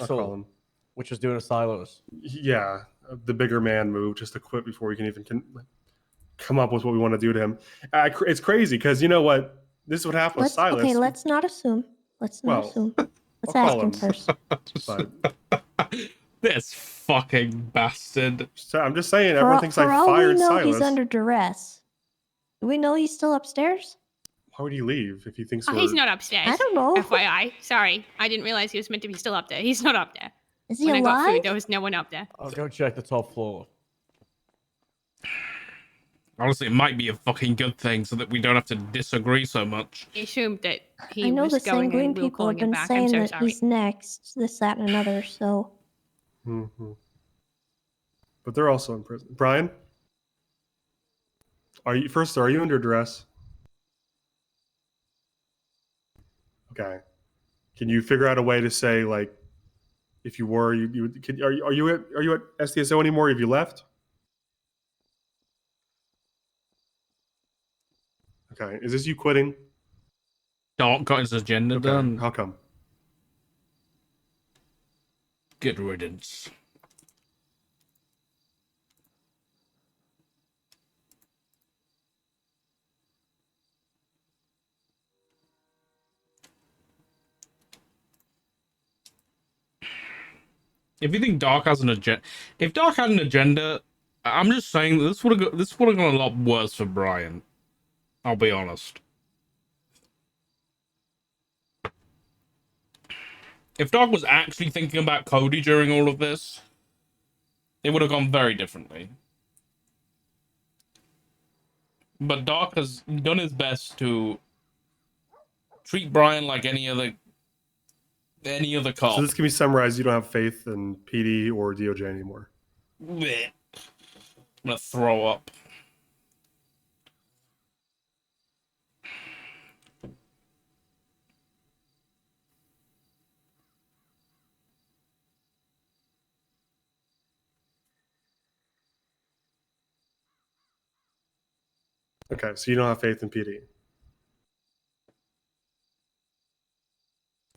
Axel, which was doing a silos. Yeah, the bigger man move just to quit before we can even come up with what we want to do to him. It's crazy because you know what? This is what happened with Silas. Okay, let's not assume. Let's ask him first. But this fucking bastard. So I'm just saying, everyone thinks I fired Silas. Silas. He's under duress. Do we know he's still upstairs? Why would he leave if he thinks he's not upstairs. I don't know. FYI. Sorry. I didn't realize he was meant to be still up there. He's not up there. Is he when alive? I got food, there was no one up there. I'll go check the top floor. Honestly, it might be a fucking good thing so that we don't have to disagree so much. He assumed that he I know was the going sanguine and we were people have calling him been back. saying I'm so that sorry. he's next, this, that, and another, so... Mm-hmm. But they're also in prison. Brian? Are you under duress? Okay. Can you figure out a way to say, like, if you were, are you at SDSO anymore? Have you left? Okay. Is this you quitting? Doc got his agenda done. How come? Good riddance. If you think Doc has an agenda, if Doc had an agenda, I'm just saying that this would have gone a lot worse for Brian. I'll be honest. If Doc was actually thinking about Cody during all of this, it would have gone very differently. But Doc has done his best to treat Brian like any other cop. So this can be summarized. You don't have faith in PD or DOJ anymore. Blech. I'm gonna throw up. Okay, so you don't have faith in PD.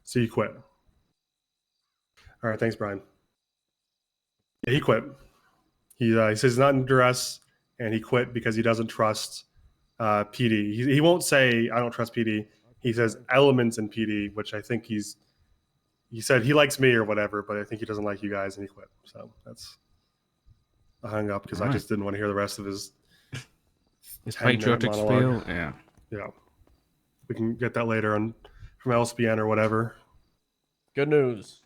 So you quit. All right, thanks, Brian. Yeah, he quit. He says he's not in duress, and he quit because he doesn't trust PD. He won't say, I don't trust PD. He says elements in PD, which I think he said he likes me or whatever, but I think he doesn't like you guys, and he quit. So I hung up because I just didn't want to hear the rest of his patriotic spiel. Yeah. We can get that later on from LSPN or whatever. Good news.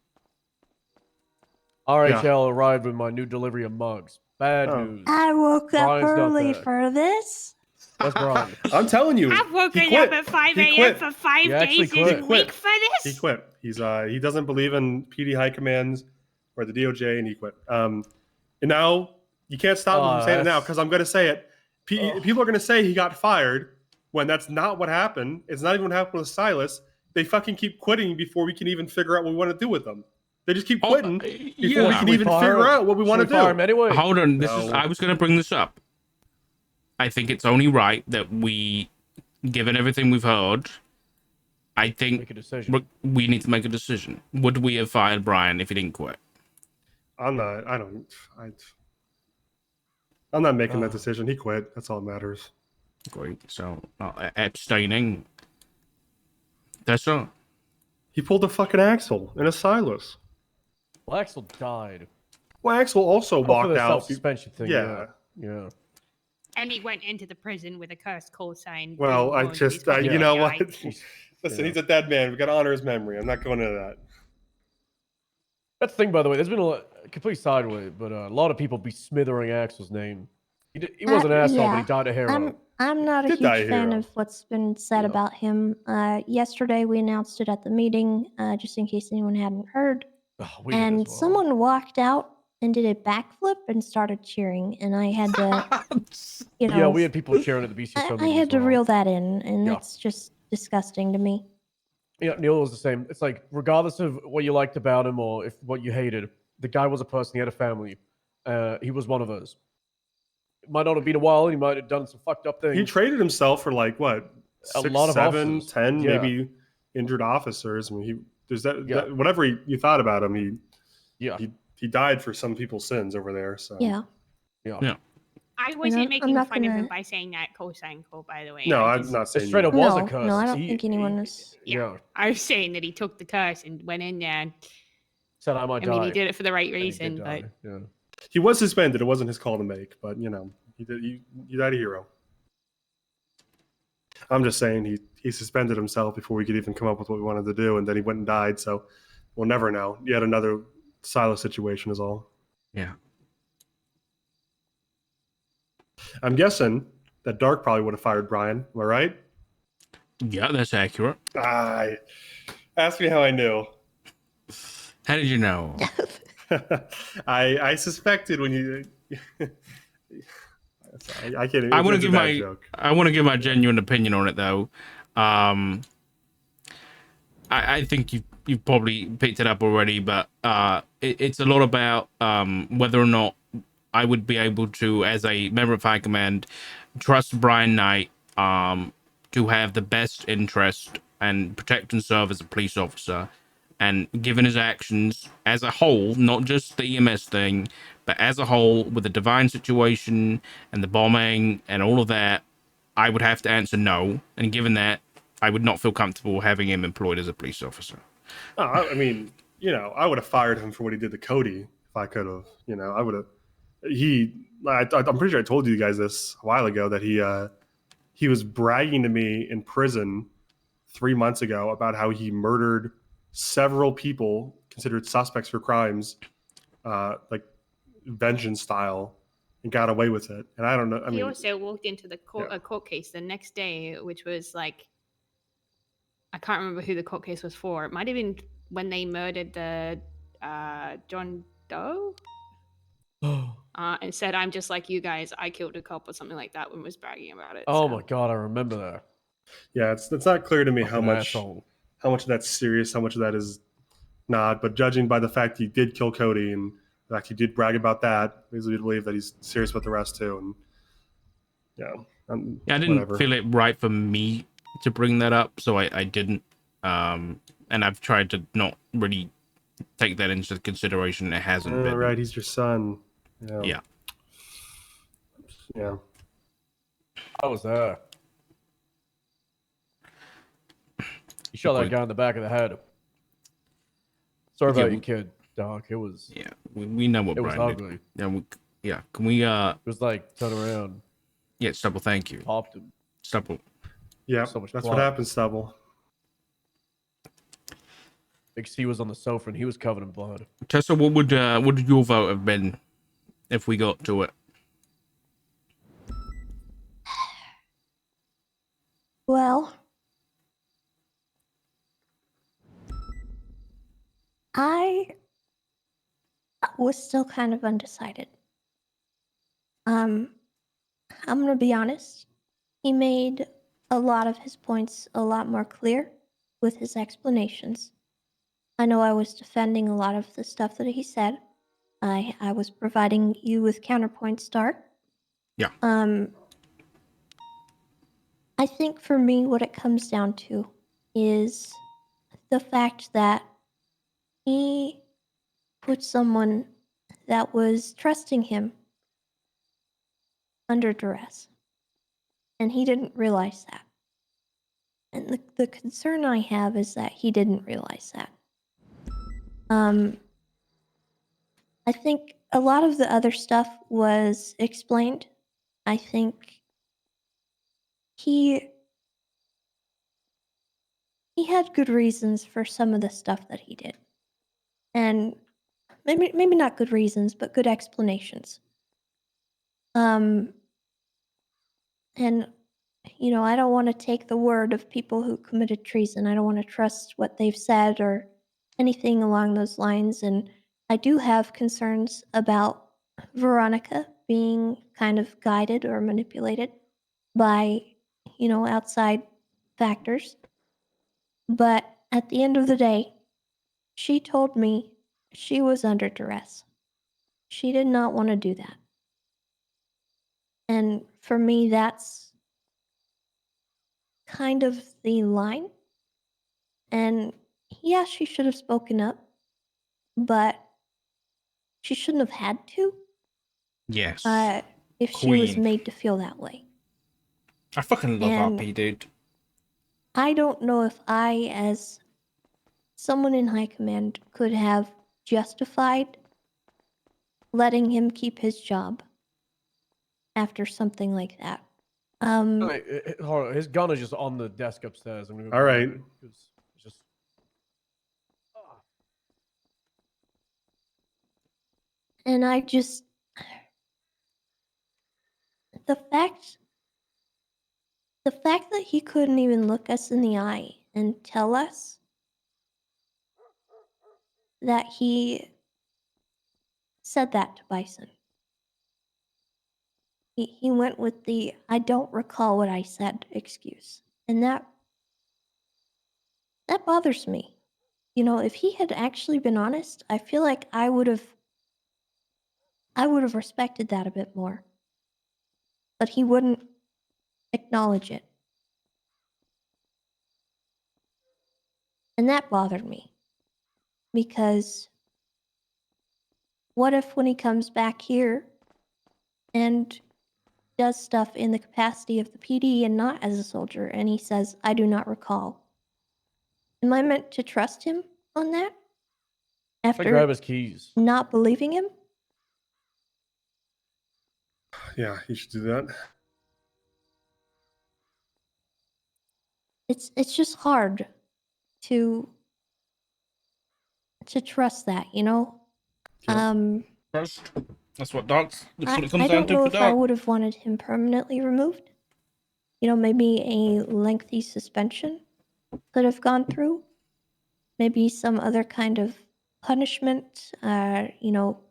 RHL arrived with my new delivery of mugs. Bad news. I woke up Brian's not early there. for this. Where's Brian? I'm telling you. I've woken quit. up at 5 He a.m. quit. for 5 He actually days this quit. week for this? He quit. He doesn't believe in PD high commands or the DOJ, and he quit. And now you can't stop me from saying it now because I'm going to say it. People are going to say he got fired when that's not what happened. It's not even what happened with Silas. They fucking keep quitting before we can even figure out what we want to do with them. They just keep quitting before we can even figure out what we want to do. Anyway? Hold on, I was going to bring this up. I think it's only right that we, given everything we've heard, I think we need to make a decision. Would we have fired Brian if he didn't quit? I'm not making that decision. He quit. That's all that matters. Great. So abstaining. That's all. He pulled a fucking Axel in a Silas. Well, Axel died. Well, Axel also walked out. Suspension thing. Yeah. And he went into the prison with a cursed call sign. Well, you know what? Listen, he's a dead man. We got to honor his memory. I'm not going into that. That's the thing, by the way. There's been a complete sideways, but a lot of people be smithering Axel's name. He was an asshole, but he died a hero. I'm not a huge fan of what's been said about him. Yesterday, we announced it at the meeting, just in case anyone hadn't heard. And someone walked out and did a backflip and started cheering, and I had to, Yeah, we had people cheering at the BCSO I had to reel that in, and that's just disgusting to me. Yeah, Neil was the same. It's like, regardless of what you liked about him or what you hated, the guy was a person. He had a family. He was one of us. It might not have been a while. He might have done some fucked up things. He traded himself for like what? A lot of 7, officers. 10, maybe injured officers. I mean, there's that whatever you thought about him, Yeah. He died for some people's sins over there. So Yeah. I wasn't making not fun of him gonna- by saying that Kosenko, by the way. no, I I'm just, not It saying straight you. up was a No, curse. no, I don't think anyone was. Yeah. I was saying that he took the curse and went in there. And, Said I might I die. mean, he did it for the right and he reason, did but die. Yeah. He was suspended. It wasn't his call to make, but you know, he died a hero. I'm just saying he suspended himself before we could even come up with what we wanted to do, and then he went and died. So we'll never know. Yet another Silas situation is all. Yeah. I'm guessing that Dark probably would have fired Brian. Am I right? Yeah, that's accurate. Ask me how I knew. How did you know? I suspected when you. I can't. I want to it's a give bad joke. I want to give my genuine opinion on it though. I think you've probably picked it up already, but it's a lot about whether or not I would be able to, as a member of High Command, trust Brian Knight to have the best interest and protect and serve as a police officer. And given his actions as a whole, not just the EMS thing, but as a whole, with the Divine situation and the bombing and all of that, I would have to answer no. And given that, I would not feel comfortable having him employed as a police officer. Oh, I mean, you know, I would have fired him for what he did to Cody if I could have. You know, I would have. I'm pretty sure I told you guys this a while ago that he was bragging to me in prison 3 months ago about how he murdered several people considered suspects for crimes, like vengeance style, and got away with it. And I don't know. I he mean, also walked into the court case the next day, which was like, I can't remember who the court case was for. It might have been when they murdered the John Doe. And said, "I'm just like you guys. I killed a cop," or something like that. When was bragging about it. Oh so. my god, I remember that. yeah, it's not clear to me Fucking how asshole. much of that's serious, how much of that is not. But judging by the fact he did kill Cody and the fact he did brag about that, leads me to believe that he's serious about the rest too. And yeah, I didn't whatever. feel it right for me to bring that up, so I didn't. And I've tried to not really take that into consideration. It hasn't been. Right, he's your son. Yeah. Yeah. I was there. You shot that guy in the back of the head. Sorry about your kid, Doc. It was. Yeah, we know what it was Brian ugly. did. Yeah, can we? It was like turn around. Yeah, Stubble. Thank you. Popped him. Stubble. Yeah, So much that's blood. what happens, Stubble. Big C was on the sofa and he was covered in blood. Tessa, what would your vote have been if we got to it? Well, I was still kind of undecided. I'm gonna be honest. He made a lot of his points a lot more clear with his explanations. I know I was defending a lot of the stuff that he said. I was providing you with counterpoints, Stark. Yeah. I think for me, what it comes down to is the fact that he put someone that was trusting him under duress. And he didn't realize that. And the concern I have is that he didn't realize that. I think a lot of the other stuff was explained. I think he had good reasons for some of the stuff that he did. And maybe not good reasons, but good explanations. And you know, I don't want to take the word of people who committed treason. I don't want to trust what they've said or anything along those lines. And I do have concerns about Veronica being kind of guided or manipulated by, you know, outside factors. But at the end of the day, she told me she was under duress. She did not want to do that. And for me, that's kind of the line. And yeah, she should have spoken up, but she shouldn't have had to. Yes. If she was Queen. made to feel that way. I fucking love And RP, dude. I don't know if I, as someone in high command, could have justified letting him keep his job after something like that. Hold on, his gun is just on the desk upstairs. I'm gonna go All right. grab it, 'cause it's just. And I just, the fact that he couldn't even look us in the eye and tell us that he said that to Bison. He went with the "I don't recall what I said" excuse. And that bothers me. You know, if he had actually been honest, I feel like I would have respected that a bit more. But he wouldn't acknowledge it. And that bothered me. Because what if when he comes back here and does stuff in the capacity of the PD and not as a soldier, and he says, "I do not recall"? Am I meant to trust him on that? I grab his keys. Not believing him? Yeah, you should do that. It's just hard to trust that, you know? Yeah. That's what docs. That's what it comes I down don't to know for if I Doc. would have wanted him permanently removed. You know, maybe a lengthy suspension could have gone through. Maybe some other kind of punishment, you know,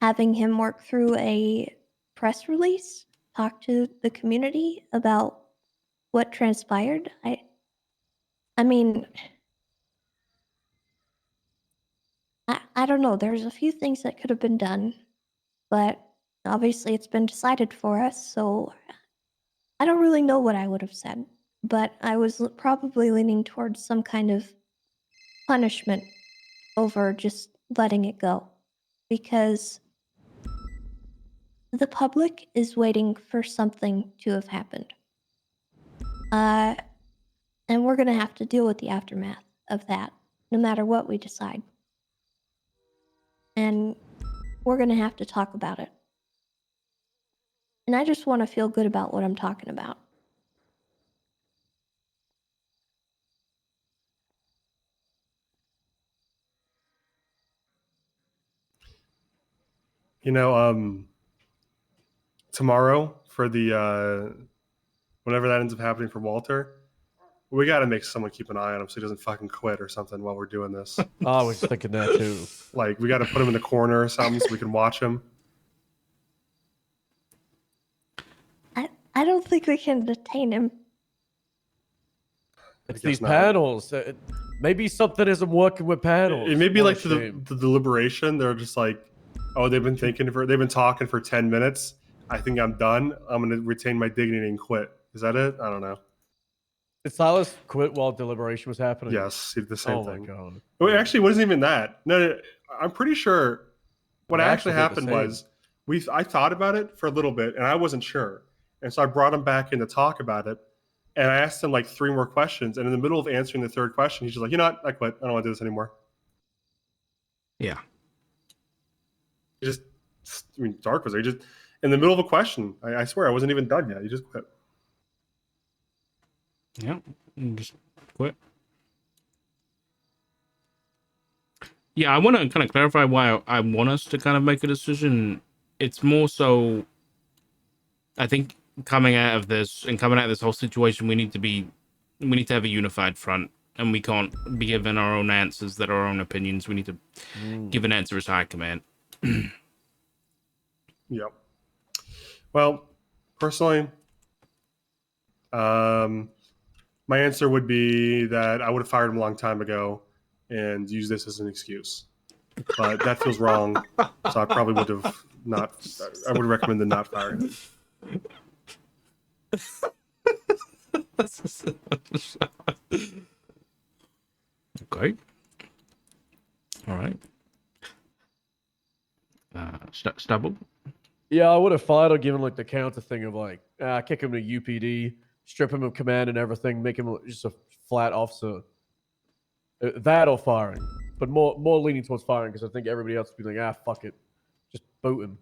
having him work through a press release, talk to the community about what transpired. I mean, I don't know. There's a few things that could have been done, but obviously it's been decided for us, so I don't really know what I would have said. But I was probably leaning towards some kind of punishment over just letting it go. Because the public is waiting for something to have happened. And we're going to have to deal with the aftermath of that, no matter what we decide. And we're going to have to talk about it. And I just want to feel good about what I'm talking about. You know, tomorrow for the whenever that ends up happening for Walter, we got to make someone keep an eye on him so he doesn't fucking quit or something while we're doing this. I was thinking that too. Like, we got to put him in the corner or something so we can watch him. I don't think we can detain him. It's these panels. Maybe something isn't working with panels. It may be like the deliberation. They're just like, oh, they've been talking for 10 minutes. I think I'm done. I'm going to retain my dignity and quit. Is that it? I don't know. Did Silas quit while deliberation was happening? Yes, he did the same thing. Oh my god. Wait, actually, it wasn't even that. No, I'm pretty sure what actually happened was I thought about it for a little bit and I wasn't sure. And so I brought him back in to talk about it. And I asked him like 3 more questions. And in the middle of answering the 3rd question, he's just like, you know what? I quit. I don't want to do this anymore. Yeah. Dark was there. He just, in the middle of a question, I swear I wasn't even done yet. He just quit. Yeah. Just quit. Yeah, I want to kind of clarify why I want us to kind of make a decision. It's more so, I think coming out of this whole situation, we need to have a unified front, and we can't be given our own answers that are our own opinions. We need to give an answer as high command. Yep. Well, personally, my answer would be that I would have fired him a long time ago and used this as an excuse. But that feels wrong, so I probably would have not. I would recommend not firing him. Okay. All right. Stubble? Yeah, I would have fired or given like the counter thing of like, kick him to UPD, strip him of command and everything, make him just a flat officer. That or firing, but more leaning towards firing because I think everybody else would be like, fuck it, just boot him.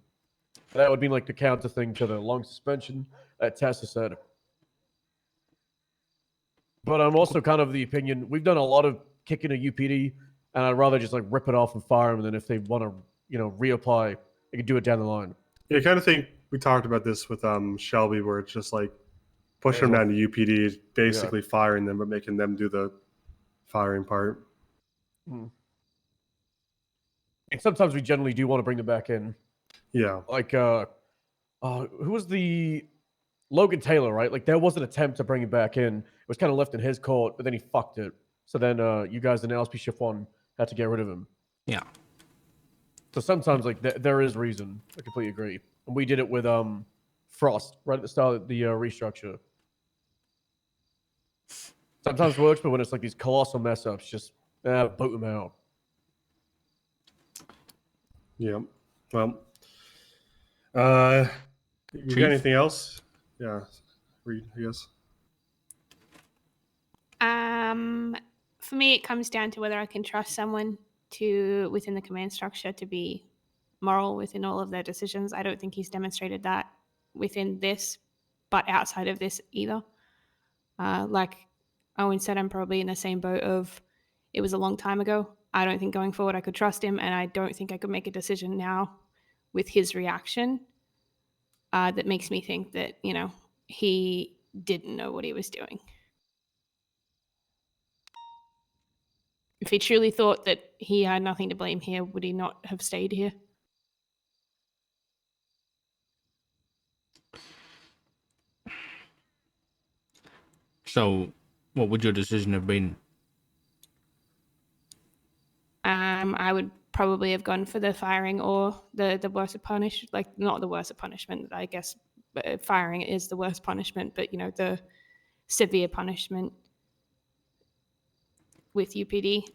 That would be like the counter thing to the long suspension that Tessa said. But I'm also kind of the opinion we've done a lot of kicking a UPD, and I'd rather just like rip it off and fire them than if they want to, reapply, they could do it down the line. Yeah, I kind of think we talked about this with Shelby, where it's just like pushing them down to UPD, basically firing them, but making them do the firing part. And sometimes we generally do want to bring them back in. Yeah. Like, who was the Logan Taylor, right? Like, there was an attempt to bring him back in. It was kind of left in his court, but then he fucked it. So then you guys in LSP Shift 1 had to get rid of him. Yeah. So sometimes, like, there is reason. I completely agree. And we did it with Frost right at the start of the restructure. Sometimes works, but when it's like these colossal mess ups, just boot them out. Yeah. Well, you got anything else? Yeah. Reed, I guess. For me, it comes down to whether I can trust someone within the command structure to be moral within all of their decisions. I don't think he's demonstrated that within this, but outside of this either. Like Owen said, I'm probably in the same boat of it was a long time ago. I don't think going forward I could trust him, and I don't think I could make a decision now with his reaction that makes me think that, he didn't know what he was doing. If he truly thought that he had nothing to blame here, would he not have stayed here? So, what would your decision have been? I would probably have gone for the firing or the worst of punishment, like not the worst of punishment, I guess. But firing is the worst punishment, but the severe punishment with UPD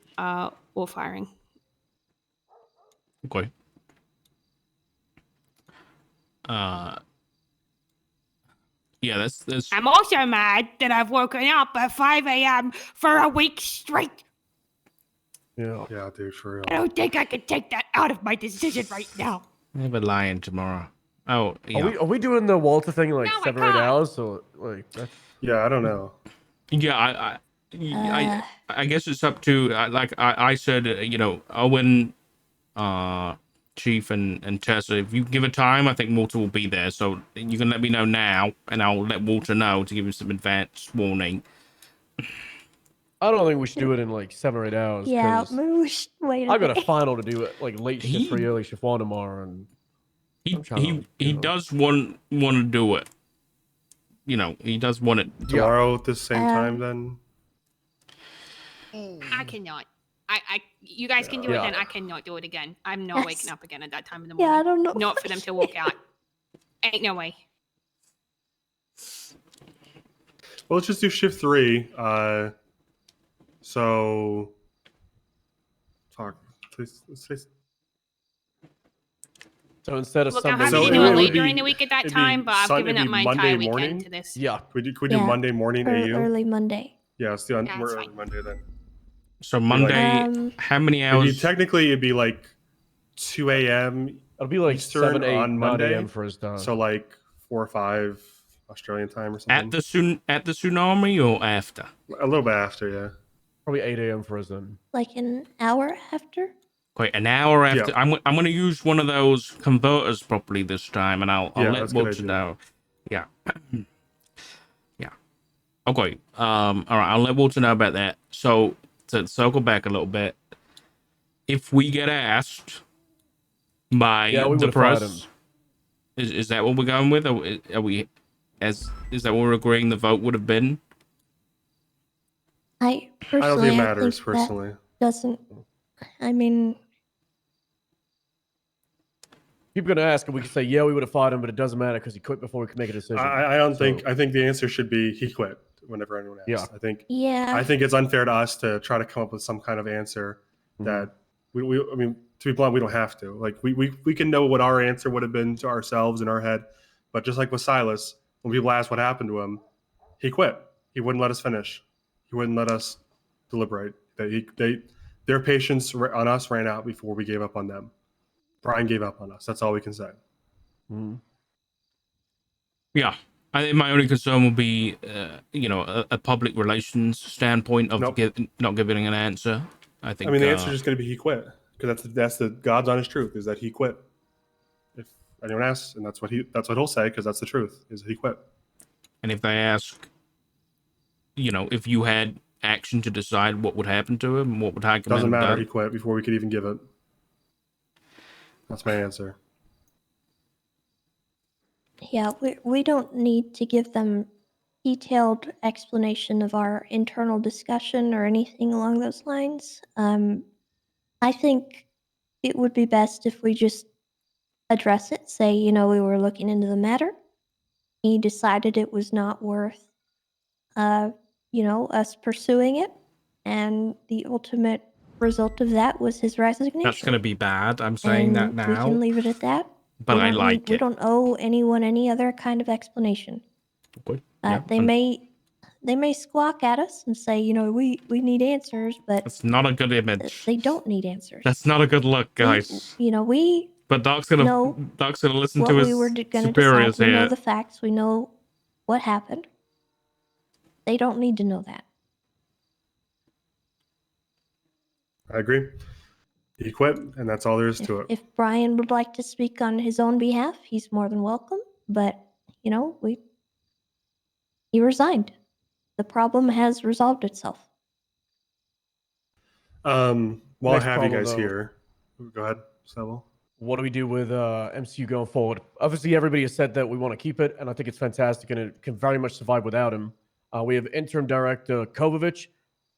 or firing. Okay. Yeah, that's. I'm also mad that I've woken up at 5 a.m. for a week straight. Yeah, dude, for real. I don't think I can take that out of my decision right now. I have a lion tomorrow. Oh, yeah. Are we doing the Walter thing in like 7 or 8 hours? Or like that's... Yeah, I don't know. Yeah, I guess it's up to like I said, Owen, Chief, and Tessa. If you give a time, I think Walter will be there. So you can let me know now, and I'll let Walter know to give him some advance warning. I don't think we should do it in like 7 or 8 hours. Yeah, maybe we should wait. I've got a final to do it like late shift 3, early shift 1 tomorrow, and he does want to do it. He does want it tomorrow at the same time. Then I cannot. You guys can do it then. I cannot do it again. I'm not waking up again at that time in the morning. Yeah, I don't know. Not for them to walk out. Ain't no way. Well, let's just do shift 3. So instead of I'm Sunday, happy to do it late during the week at that time, but I've given up my entire weekend to this. Yeah. Could we do Monday morning AU? Early Monday. Yeah, let's do early Monday then. So Monday, how many hours? Technically, it'd be like 2 a.m. It'll be like Eastern 7, 8, on 9 Monday a.m. for his time. So like 4 or 5 Australian time or something. At the tsunami or after? A little bit after, yeah. Probably 8 a.m. for us then. Like an hour after? Wait, an hour after? Yeah. I'm going to use one of those converters properly this time, and I'll let Walter know. Yeah. Yeah. Okay. All right, I'll let Walter know about that. So, to circle back a little bit, if we get asked by the press, is that what we're going with? Or are we, is that what we're agreeing the vote would have been? I don't think it matters, personally. Doesn't. I mean, people are going to ask, and we can say, yeah, we would have fought him, but it doesn't matter because he quit before we could make a decision. I don't think. I think the answer should be he quit. Whenever anyone asks, yeah. I think it's unfair to us to try to come up with some kind of answer that I mean, to be blunt, we don't have to. Like we can know what our answer would have been to ourselves in our head, but just like with Silas, when people asked what happened to him, he quit. He wouldn't let us finish. He wouldn't let us deliberate. Their patience on us ran out before we gave up on them. Brian gave up on us. That's all we can say. Mm. Yeah. I think my only concern would be, a public relations standpoint of not giving an answer. I think. I mean, the answer is just going to be he quit, because that's the God's honest truth, is that he quit. If anyone asks, and that's what he'll say, because that's the truth, is that he quit. And if they ask, if you had action to decide what would happen to him, what would High Command Doesn't matter. have done? He quit before we could even give it. That's my answer. Yeah, we don't need to give them detailed explanation of our internal discussion or anything along those lines. I think it would be best if we just address it, say, we were looking into the matter. He decided it was not worth, us pursuing it. And the ultimate result of that was his resignation. That's going to be bad. I'm saying that now. We can leave it at that. But I like it. We don't owe anyone any other kind of explanation. Okay. They may squawk at us and say, we need answers, but it's not a good image. They don't need answers. That's not a good look, guys. But Doc's gonna listen to his superiors here. We know the facts. We know what happened. They don't need to know that. I agree. He quit, and that's all there is to it. If Brian would like to speak on his own behalf, he's more than welcome. But, he resigned. The problem has resolved itself. While I have you guys here, go ahead, Seville. What do we do with MCU going forward? Obviously, everybody has said that we want to keep it, and I think it's fantastic, and it can very much survive without him. We have interim director Kovacic.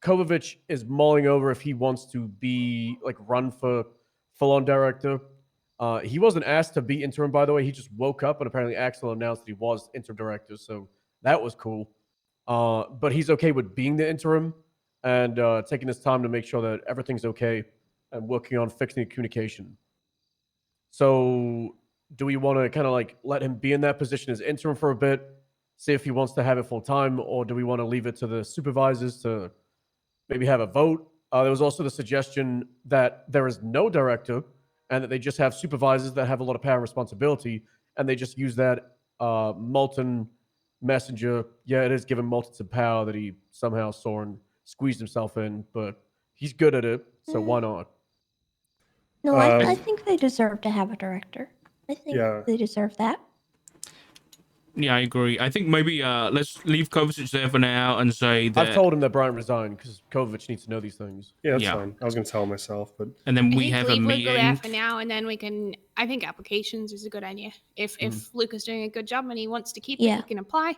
Kovacic is mulling over if he wants to be run for full-on director. He wasn't asked to be interim, by the way. He just woke up, and apparently Axel announced that he was interim director, so that was cool. But he's okay with being the interim and taking his time to make sure that everything's okay and working on fixing the communication. So do we want to kind of let him be in that position as interim for a bit, see if he wants to have it full time, or do we want to leave it to the supervisors to maybe have a vote? There was also the suggestion that there is no director and that they just have supervisors that have a lot of power and responsibility, and they just use that Molten messenger. Yeah, it is giving Molten some power that he somehow saw and squeezed himself in, but he's good at it, so why not? No, I think they deserve to have a director. I think they deserve that. Yeah, I agree. I think maybe let's leave Kovacic there for now and say that... I've told him that Brian resigned because Kovacic needs to know these things. Yeah, that's fine. I was going to tell him myself, but... And then we have a meeting. Go there for now, and then we can... I think applications is a good idea. If Luke is doing a good job and he wants to keep it, he can apply.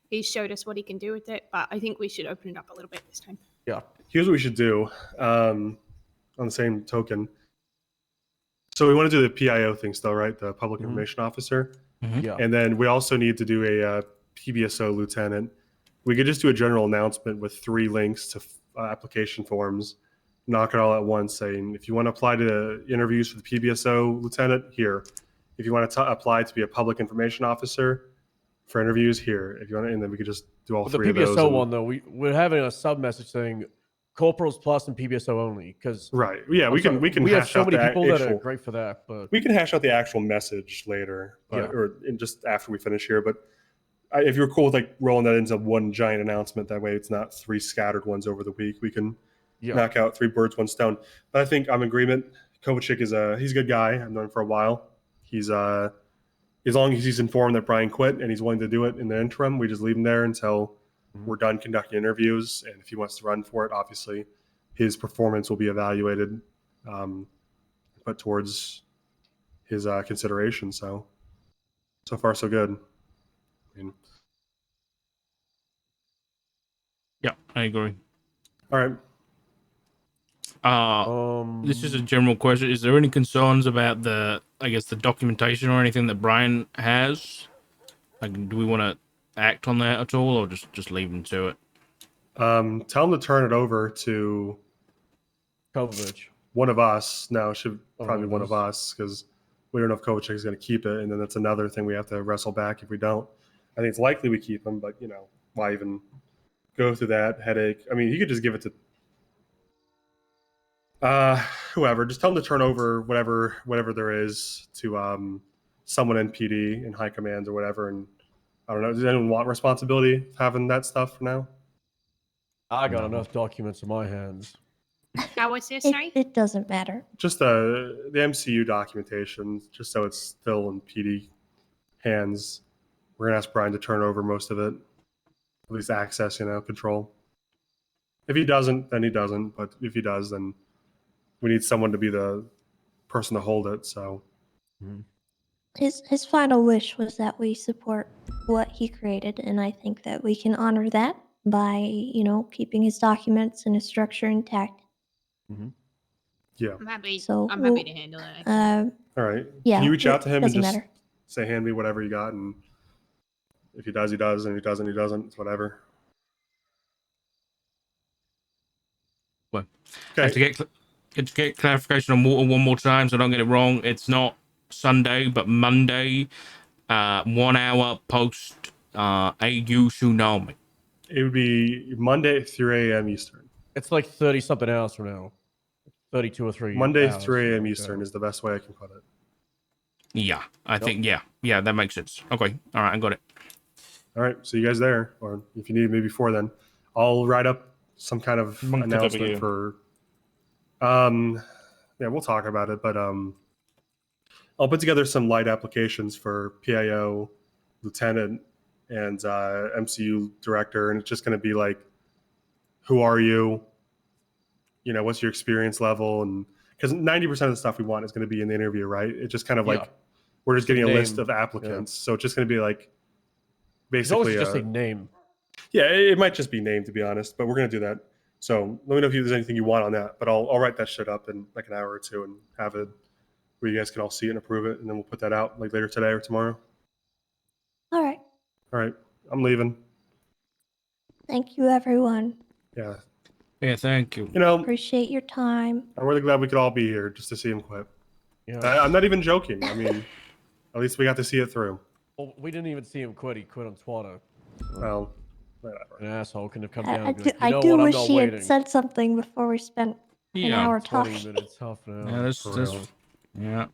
He's showed us what he can do with it, but I think we should open it up a little bit this time. Yeah. Here's what we should do. On the same token. So we want to do the PIO thing still, right? The Public Information Officer. Yeah. And then we also need to do a PBSO lieutenant. We could just do a general announcement with 3 links to application forms, knock it all at once, saying if you want to apply to interviews for the PBSO lieutenant, here. If you want to apply to be a public information officer for interviews, here. If you want to, and then we could just do all 3 of those. The PBSO one, though, we're having a sub message saying corporals plus and PBSO only, because right, yeah, we can we have so many people that are great for that, but we can hash out the actual message later, or just after we finish here. But if you're cool with rolling that into one giant announcement, that way it's not 3 scattered ones over the week. We can knock out 3 birds, 1 stone. But I think I'm in agreement. Kovacic is he's a good guy. I've known him for a while. He's as long as he's informed that Brian quit and he's willing to do it in the interim, we just leave him there until we're done conducting interviews. And if he wants to run for it, obviously his performance will be evaluated, put towards his consideration. So far, so good. Yeah, I agree. All right. This is a general question. Is there any concerns about the documentation or anything that Brian has? Do we want to act on that at all, or just leave him to it? Tell him to turn it over to Kovacic. one of us now should probably be one of us because we don't know if Kovacic is going to keep it, and then that's another thing we have to wrestle back if we don't. I think it's likely we keep him, but why even go through that headache? I mean, he could just give it to whoever. Just tell him to turn over whatever there is to someone in PD in high command or whatever. And I don't know. Does anyone want responsibility having that stuff for now? I got enough documents in my hands. How was this, sorry? It doesn't matter. Just the MCU documentation, just so it's still in PD hands. We're gonna ask Brian to turn over most of it, at least access, control. If he doesn't, then he doesn't. But if he does, then we need someone to be the person to hold it. So his final wish was that we support what he created, and I think that we can honor that by keeping his documents and his structure intact. Yeah. I'm happy. So I'm happy to handle it. All right. Yeah, Can you reach out to him and doesn't just matter. say, hand me whatever you got, and if he does, he does, and if he doesn't, he doesn't. It's whatever. Well, Okay. I have to get clarification on water one more time so I don't get it wrong. It's not Sunday, but Monday, 1 hour post AU tsunami. It would be Monday at 3 a.m. Eastern. It's like 30 something hours from now. 32 or 3 Monday hours, 3 a.m. something like Eastern that. is the best way I can put it. Yeah, I think, yeah, that makes sense. Okay, all right, I got it. All right, so you guys there, or if you need me before then, I'll write up some kind of announcement for. Yeah, we'll talk about it, but I'll put together some light applications for PIO, lieutenant, and MCU director, and it's just going to be like, who are you? What's your experience level? And because 90% of the stuff we want is going to be in the interview, right? It's just kind of like we're just getting a list of applicants, so it's just going to be like basically just say name. Yeah, it might just be name, to be honest, but we're going to do that. So let me know if there's anything you want on that, but I'll write that shit up in like an hour or two and have it where you guys can all see it and approve it, and then we'll put that out like later today or tomorrow. All right. All right, I'm leaving. Thank you, everyone. Yeah. Yeah, thank you. Appreciate your time. I'm really glad we could all be here just to see him quit. Yeah. I'm not even joking. I mean, at least we got to see it through. Well, we didn't even see him quit. He quit on Twitter. Well, whatever. An asshole can have come down. And be like, I you know do what? I'm wish not he waiting. had said something before we spent an hour 20 talking. minutes, half an hour. Yeah, this yeah.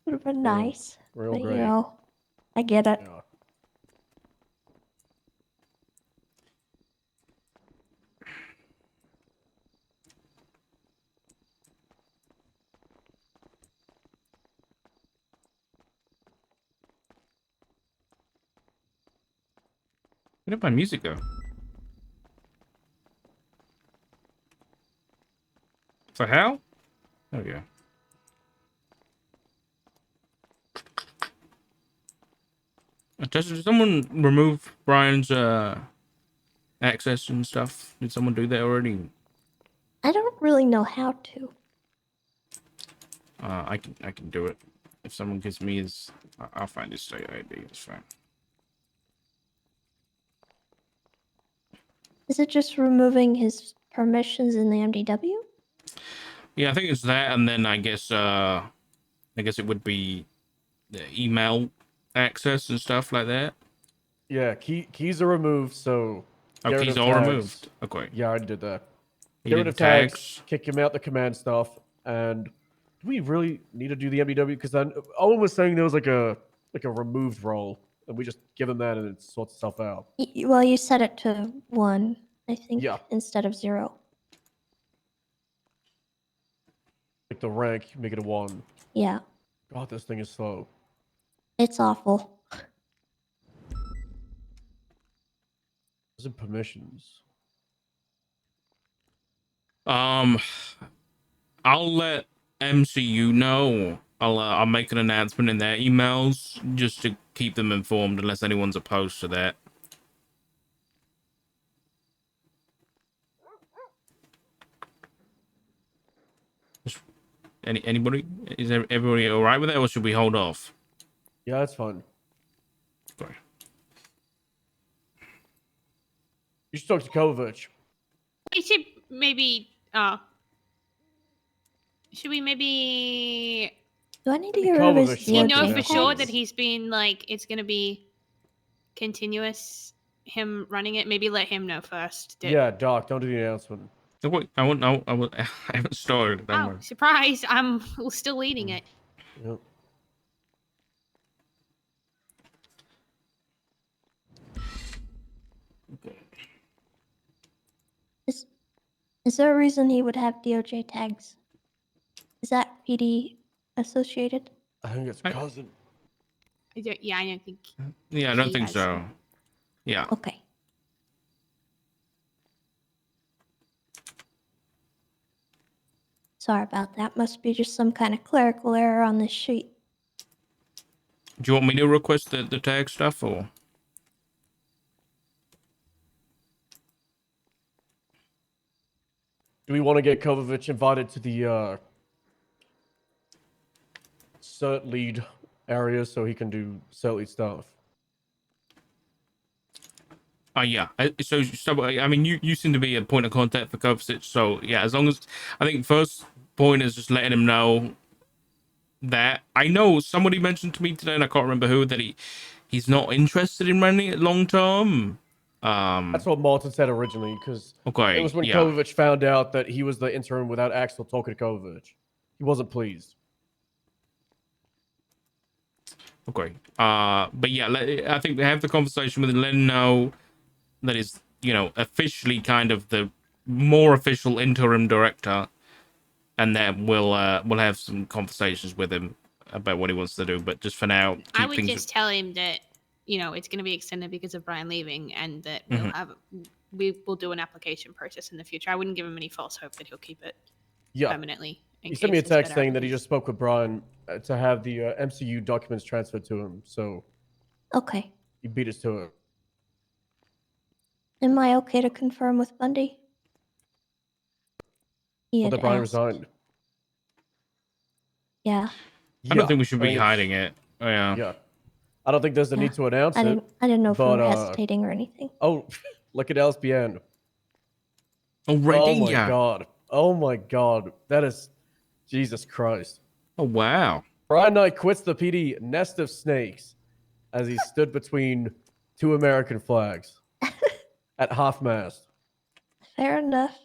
Would have been nice. Real But, great. I get it. Yeah. Where did my music go? For how? There we go. Did someone remove Brian's access and stuff? Did someone do that already? I don't really know how to. I can do it. If someone gives me his, I'll find his state ID. It's fine. Is it just removing his permissions in the MDW? Yeah, I think it's that, and then I guess it would be the email access and stuff like that. Yeah, keys are removed, so... keys are removed. Okay. Yeah, I did that. Get Get rid of tags, kick him out the command stuff, and do we really need to do the MDW? Because then Owen was saying there was like a removed role, and we just give him that and it sorts itself out. Well, you set it to 1, I think, instead of 0. Like the rank, make it a 1. Yeah. God, this thing is slow. It's awful. What's in permissions? I'll let MCU know. I'll make an announcement in their emails just to keep them informed, unless anyone's opposed to that. Anybody? Is everybody all right with that, or should we hold off? Yeah, that's fine. Sorry. You should talk to Kovac. We should maybe Should we maybe... Do I need to get rid of his Do you know DOJ for sure that tags? he's been, like, it's going to be continuous, him running it? Maybe let him know first. Yeah, Doc, don't do the announcement. So wait, I won't know. I haven't started. Don't Oh, worry. surprise. I'm still leading it. Yep. Is there a reason he would have DOJ tags? Is that PD associated? I think it's cousin. Yeah, I don't think... Yeah, I don't he think has so. them. Yeah. Okay. Sorry about that. Must be just some kind of clerical error on this sheet. Do you want me to request the tag stuff or? Do we want to get Kovovich invited to the cert lead area so he can do cert lead stuff? Yeah. So I mean, you seem to be a point of contact for Kovacic. So yeah, as long as I think first point is just letting him know that I know somebody mentioned to me today, and I can't remember who, that he's not interested in running it long term. That's what Martin said originally, because okay, it was when yeah. Kovovich found out that he was the interim without Axel talking to Kovovich. He wasn't pleased. Okay. But yeah, I think they have the conversation with him, let him know that is, officially kind of the more official interim director, and then we'll have some conversations with him about what he wants to do. But just for now, I would just tell him that, it's going to be extended because of Brian leaving, and that we will do an application process in the future. I wouldn't give him any false hope that he'll keep it permanently. He sent me a text saying that he just spoke with Brian to have the MCU documents transferred to him. So Okay. he beat us to it. Am I okay to confirm with Bundy? He Well, had that Brian asked. resigned. Yeah. I don't think we should be hiding it. Oh, yeah. Yeah. I don't think there's a need to announce I it. didn't know if we were hesitating or anything. Oh, look at LSBN. Already? Oh my god. Oh my god. That is Jesus Christ. Oh wow. Brian Knight quits the PD nest of snakes as he stood between two American flags at half-mast. Fair enough.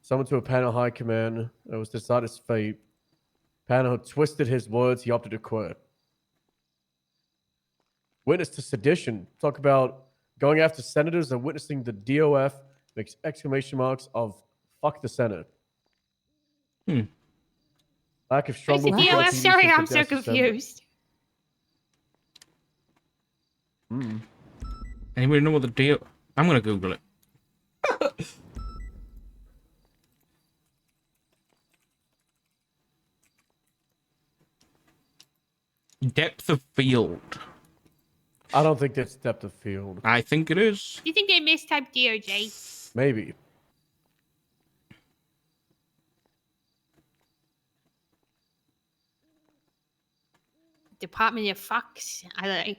Summoned to a panel high command. It was decided his fate. Panel twisted his words. He opted to quit. Witness to sedition. Talk about going after senators and witnessing the DOF makes exclamation marks of fuck the Senate. Lack of strong Where's the DOF? Sorry, I'm so confused. Anybody know what the deal? I'm gonna Google it. Depth of field. I don't think that's depth of field. I think it is. Do you think they mistyped DOJ? Maybe. Department of Fox. I don't know.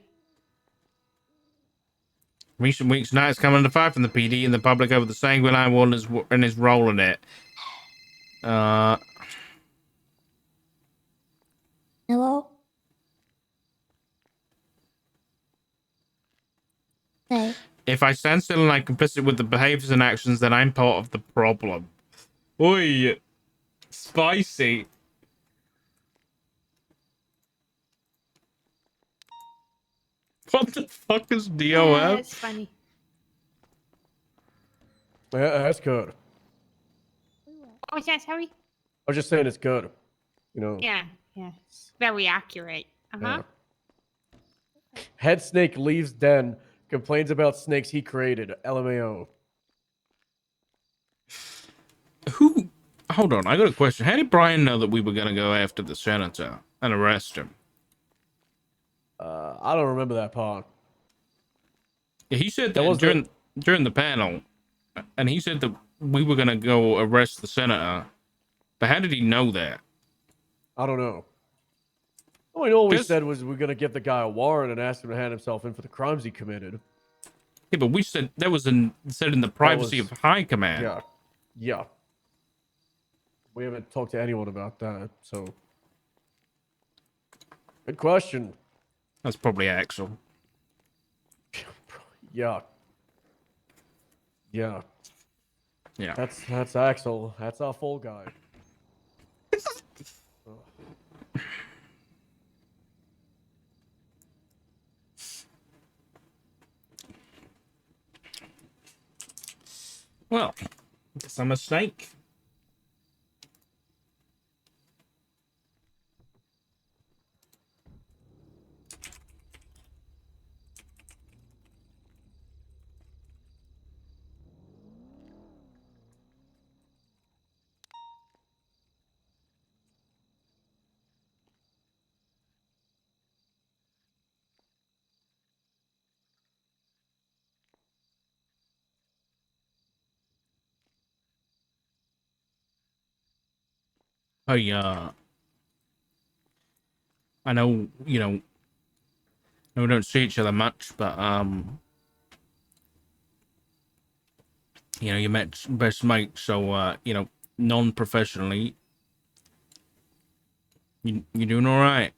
Recent weeks, Knight has come under fire from the PD and the public over the Sanguinine War and his role in it. Hello? Hey. If I stand still and I'm complicit with the behaviors and actions, then I'm part of the problem. Oi. Spicy. What the fuck is DOF? Yeah, that's funny. Yeah, that's good. What was that, sorry? I was just saying it's good. Yeah. It's very accurate. Yeah. Head snake leaves den, complains about snakes he created. LMAO. Hold on, I got a question. How did Brian know that we were gonna go after the senator and arrest him? I don't remember that part. Yeah, he said that during the panel, and he said that we were gonna go arrest the senator. But how did he know that? I don't know. All we said was we're gonna give the guy a warrant and ask him to hand himself in for the crimes he committed. Yeah, but we said that was said in the privacy of high command. Yeah. Yeah. We haven't talked to anyone about that, so. Good question. That's probably Axel. Yeah. Yeah. Yeah. That's Axel. That's our fall guy. Well, I guess I'm a snake. Hey, I know, we don't see each other much, but, you met best mate, so, non-professionally, you doing all right?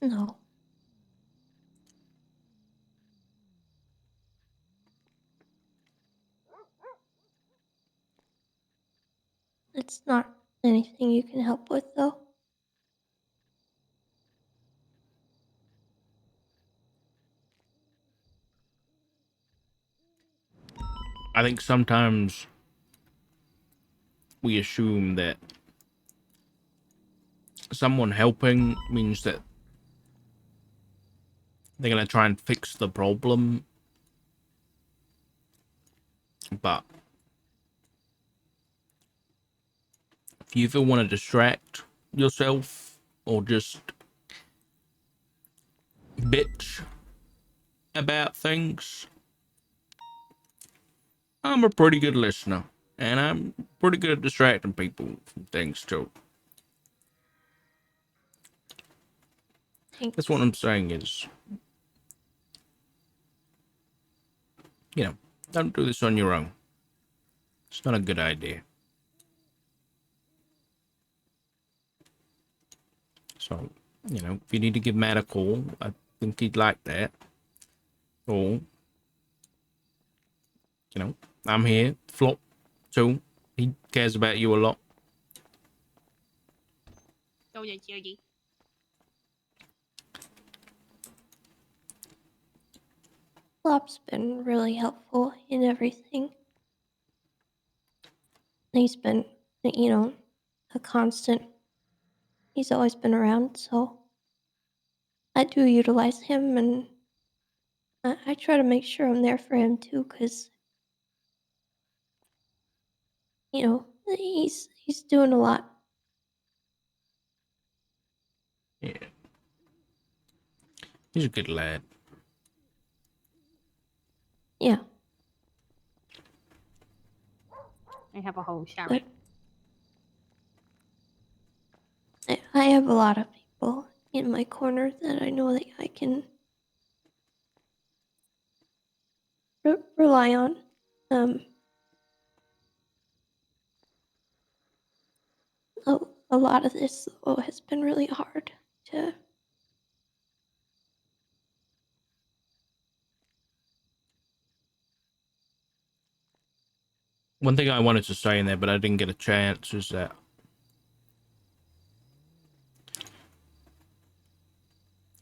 No. It's not anything you can help with, though. I think sometimes we assume that someone helping means that they're going to try and fix the problem. But if you ever want to distract yourself or just bitch about things, I'm a pretty good listener. And I'm pretty good at distracting people from things too. Thanks. That's what I'm saying is, don't do this on your own. It's not a good idea. So, if you need to give Matt a call, I think he'd like that. Or, I'm here. Flop, too. He cares about you a lot. Oh, yeah, Yogi. Flop's been really helpful in everything. He's been, a constant. He's always been around, so I do utilize him, and I try to make sure I'm there for him too, because he's doing a lot. Yeah. He's a good lad. Yeah. I have a whole shower. I have a lot of people in my corner that I know that I can rely on. A lot of this has been really hard to. One thing I wanted to say in there, but I didn't get a chance, is that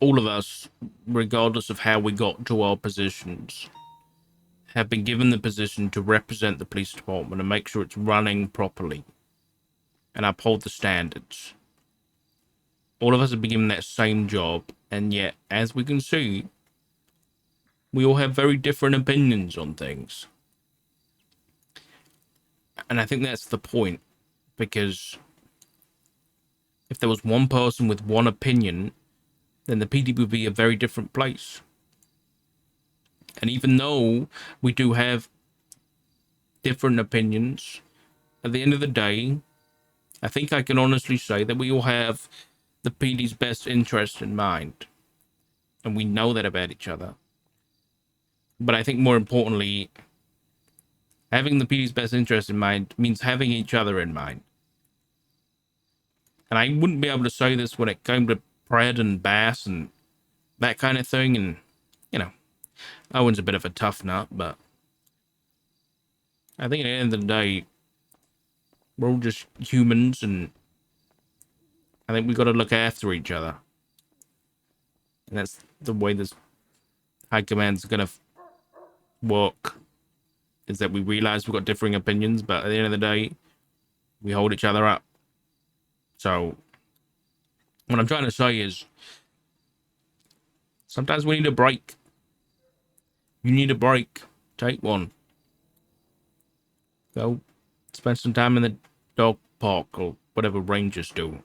all of us, regardless of how we got to our positions, have been given the position to represent the police department and make sure it's running properly and uphold the standards. All of us have been given that same job, and yet, as we can see, we all have very different opinions on things. And I think that's the point, because if there was one person with one opinion, then the PD would be a very different place. And even though we do have different opinions, at the end of the day, I think I can honestly say that we all have the PD's best interest in mind. And we know that about each other. But I think more importantly, having the PD's best interest in mind means having each other in mind. And I wouldn't be able to say this when it came to Pred and Bass and that kind of thing. And, you know, Owen's a bit of a tough nut, but I think at the end of the day, we're all just humans, and I think we've got to look after each other. And that's the way this high command's going to work, is that we realize we've got differing opinions, but at the end of the day, we hold each other up. So what I'm trying to say is sometimes we need a break. You need a break. Take one. Go spend some time in the dog park or whatever rangers do.